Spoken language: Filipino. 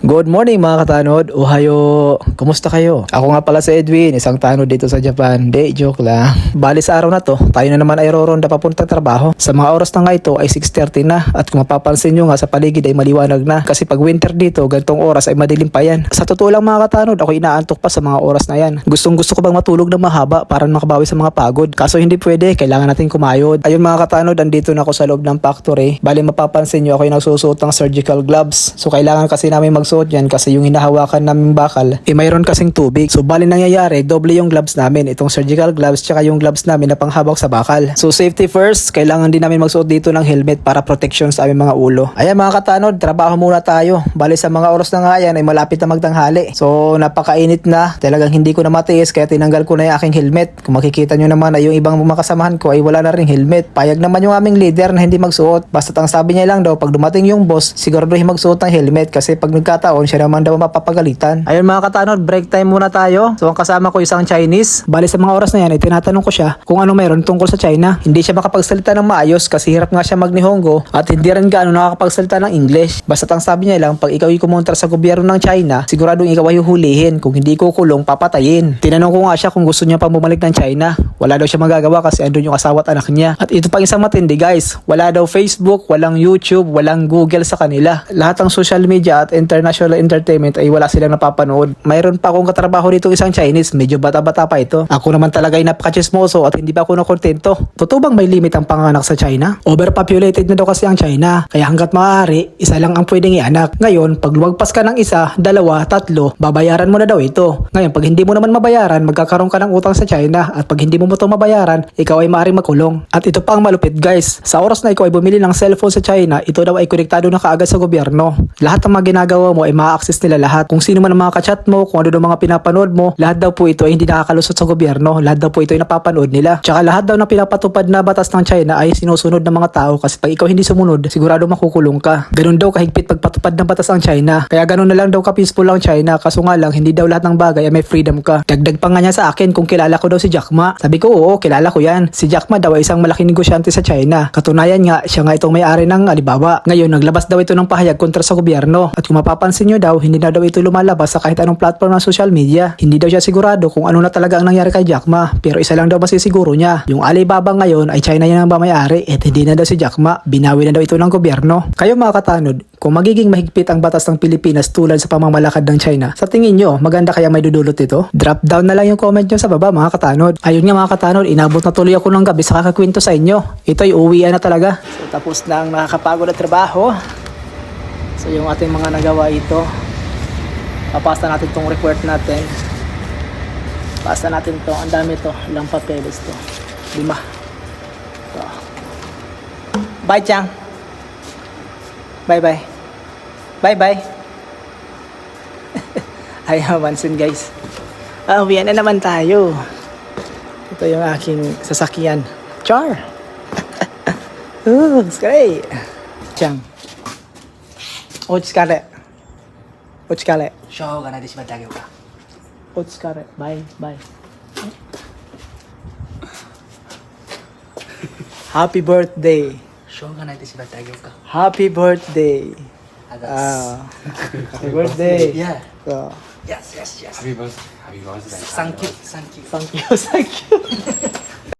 Good morning mga katanod, ohayo, kumusta kayo? Ako nga pala si Edwin, isang tanod dito sa Japan. Di, joke lang. Bali sa araw na to, tayo na naman ay roronda papunta trabaho. Sa mga oras na nga ito ay 6:30 na at kung mapapansin nyo nga sa paligid ay maliwanag na. Kasi pag winter dito, gantong oras ay madilim pa yan. Sa totoo lang mga katanod, ako inaantok pa sa mga oras na yan. Gustong gusto ko bang matulog na mahaba para makabawi sa mga pagod. Kaso hindi pwede, kailangan natin kumayod. Ayun mga katanod, andito na ako sa loob ng factory. Bali mapapansin nyo, ako ay nagsusuot ng surgical gloves. So kailangan kasi namin magsuot yan kasi yung hinahawakan naming bakal mayroon kasing tubig. So bali nangyayari doble yung gloves namin, itong surgical gloves tsaka yung gloves namin na panghawak sa bakal. So safety first, kailangan din namin magsuot dito ng helmet para protection sa aming mga ulo. Ayan mga katanod, trabaho muna tayo. Bali sa mga oras na nga yan ay malapit na magtanghali. So napakainit na, talagang hindi ko na matiis kaya tinanggal ko na yung aking helmet. Kung makikita nyo naman ay yung ibang makasamahan ko ay wala na ring helmet. Payag naman yung aming leader na hindi magsuot. Basta ang sabi niya lang daw, pag dumating yung boss, siguraduhin magsuot ng helmet kasi pag nagkataon siya naman daw mapapagalitan. Ayun mga katanod, break time muna tayo. So ang kasama ko isang Chinese. Bali sa mga oras na yan, tinatanong ko siya kung ano mayroon tungkol sa China. Hindi siya makapagsalita ng maayos kasi hirap nga siya mag-Nihongo at hindi rin gaano nakakapagsalita ng English. Basta ang sabi niya lang, pag ikaw ay kumontra sa gobyerno ng China, siguradong ikaw ay huhulihin. Kung hindi kukulong, papatayin. Tinanong ko nga siya kung gusto niya pa bumalik ng China. Wala daw siya magagawa kasi andun yung asawa at anak niya. At ito pa isang matindi guys, wala daw Facebook, walang YouTube, walang Google sa kanila. Lahat ng social media at international entertainment ay wala silang napapanood. Mayroon pa akong katrabaho dito isang Chinese, medyo bata-bata pa ito. Ako naman talaga ay napaka-chismoso at hindi pa ako nakontento. Totoo bang may limit ang panganak sa China? Overpopulated na daw kasi ang China, kaya hanggat maaari, isa lang ang pwedeng ianak. Ngayon, pag lumagpas ka ng isa, dalawa, tatlo, babayaran mo na daw ito. Ngayon, pag hindi mo naman mabayaran, magkakaroon ka ng utang sa China at pag hindi mo ito mabayaran, ikaw ay maaaring makulong. At ito pa ang malupit guys, sa oras na ikaw ay bumili ng cellphone sa China, ito daw ay konektado na kaagad sa gobyerno. Lahat ng mga ginagawa mo ay ma-access nila lahat. Kung sino man ang mga kachat mo, kung ano daw mga pinapanood mo, lahat daw po ito ay hindi nakakalusot sa gobyerno. Lahat daw po ito ay napapanood nila. Tsaka lahat daw na pinapatupad na batas ng China ay sinusunod ng mga tao kasi pag ikaw hindi sumunod, sigurado makukulong ka. Ganun daw kahigpit pagpatupad ng batas ng China. Kaya ganun na lang daw ka-peaceful lang China, kaso nga lang hindi daw lahat ng bagay ay may freedom ka. Dagdag pa nga niya sa akin kung kilala ko daw si Jack Ma. Sabi ko oo, kilala ko yan. Si Jack Ma daw ay isang malaking negosyante sa China. Katunayan nga, siya nga itong may-ari ng Alibaba. Ngayon, naglabas daw ito ng pahayag kontra sa gobyerno. At kung mapapansin nyo daw, hindi na daw ito lumalabas sa kahit anong platform ng social media. Hindi daw siya sigurado kung ano na talaga ang nangyari kay Jack Ma. Pero isa lang daw masisiguro niya. Yung Alibaba ngayon ay China yan ang may-ari at hindi na daw si Jack Ma. Binawi na daw ito ng gobyerno. Kayo mga katanod, kung magiging mahigpit ang batas ng Pilipinas tulad sa pamamalakad ng China, sa tingin nyo, maganda kaya may dudulot ito? Drop down na lang yung comment nyo sa baba mga katanod. Ayun nga mga katanod, inabot na tuloy ako ng gabi sa kakakwento sa inyo. Ito ay uwian na talaga. So tapos na ang nakakapagod na trabaho. So yung ating mga nagawa ito, papasta natin tong report natin. Pasta natin to, ang dami to, ilang papeles to. 5. So. Bye Chang. Bye bye. Bye bye. Ayaw mansin guys. Uwian na naman tayo. Ito yung aking sasakyan. Char. It's great. Chang. Otskare. Otskare. しょうがないでしまってあげようか。Otskare. Bye. Bye. Happy birthday. しょうがないでしまってあげようか。 Happy birthday. ありがとうございます Happy birthday. Yeah. So, Yes, yes, yes. Happy birthday. Happy birthday. Thank you, thank you. thank you.